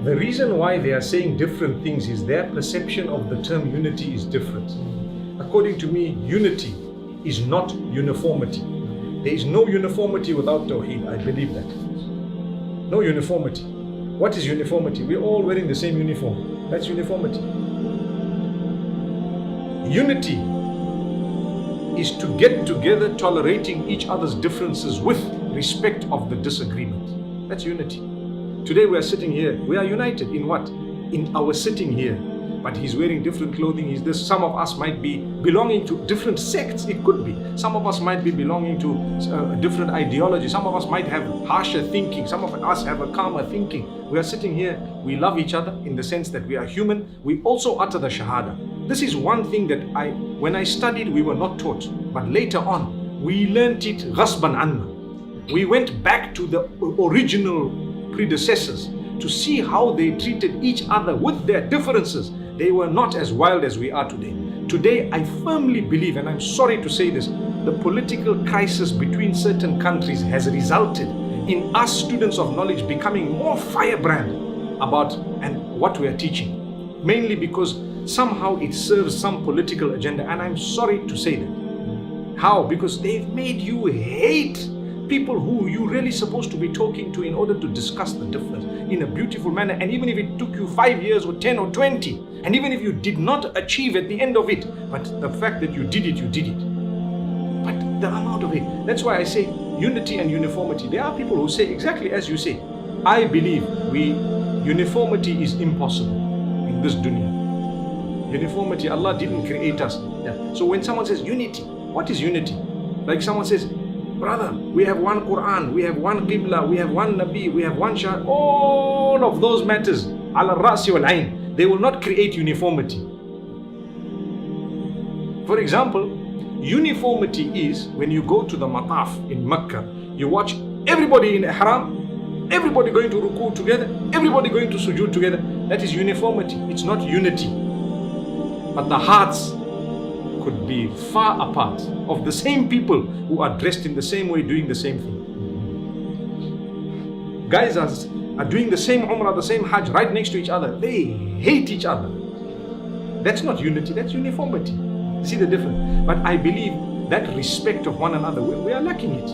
The reason why they are saying different things is their perception of the term unity is different. According to me, unity is not uniformity. There is no uniformity without Tawheed. I believe that. No uniformity. What is uniformity? We're all wearing the same uniform. That's uniformity. Unity is to get together tolerating each other's differences with respect of the disagreement. That's unity. Today we are sitting here. We are united in what? In our sitting here. But he's wearing different clothing. He's this. Some of us might be belonging to different sects. It could be. Some of us might be belonging to a different ideology. Some of us might have harsher thinking. Some of us have a calmer thinking. We are sitting here. We love each other in the sense that we are human. We also utter the Shahada. This is one thing that when I studied, we were not taught. But later on, we learnt it ghasban anna. We went back to the original predecessors to see how they treated each other with their differences. They were not as wild as we are today. Today, I firmly believe, and I'm sorry to say this, the political crisis between certain countries has resulted in us students of knowledge becoming more firebrand about what we are teaching. Mainly because somehow it serves some political agenda, and I'm sorry to say that. How? Because they've made you hate people who you're really supposed to be talking to in order to discuss the difference in a beautiful manner. And even if it took you 5 years or 10 or 20, and even if you did not achieve at the end of it, but the fact that you did it, you did it. But the amount of it, that's why I say unity and uniformity. There are people who say exactly as you say. I believe uniformity is impossible in this dunya. Uniformity, Allah didn't create us. Yeah. So when someone says unity, what is unity? Like someone says, brother, we have one Quran, we have one Qibla, we have one Nabi, we have one Shah. All of those matters, ala ra'si wal ayn, they will not create uniformity. For example, uniformity is when you go to the mataf in Mecca, you watch everybody in ihram, everybody going to ruku together, everybody going to sujood together. That is uniformity. It's not unity. But the hearts could be far apart of the same people who are dressed in the same way, doing the same thing. Guys are doing the same Umrah, the same Hajj right next to each other. They hate each other. That's not unity, that's uniformity. See the difference? But I believe that respect of one another, we are lacking it.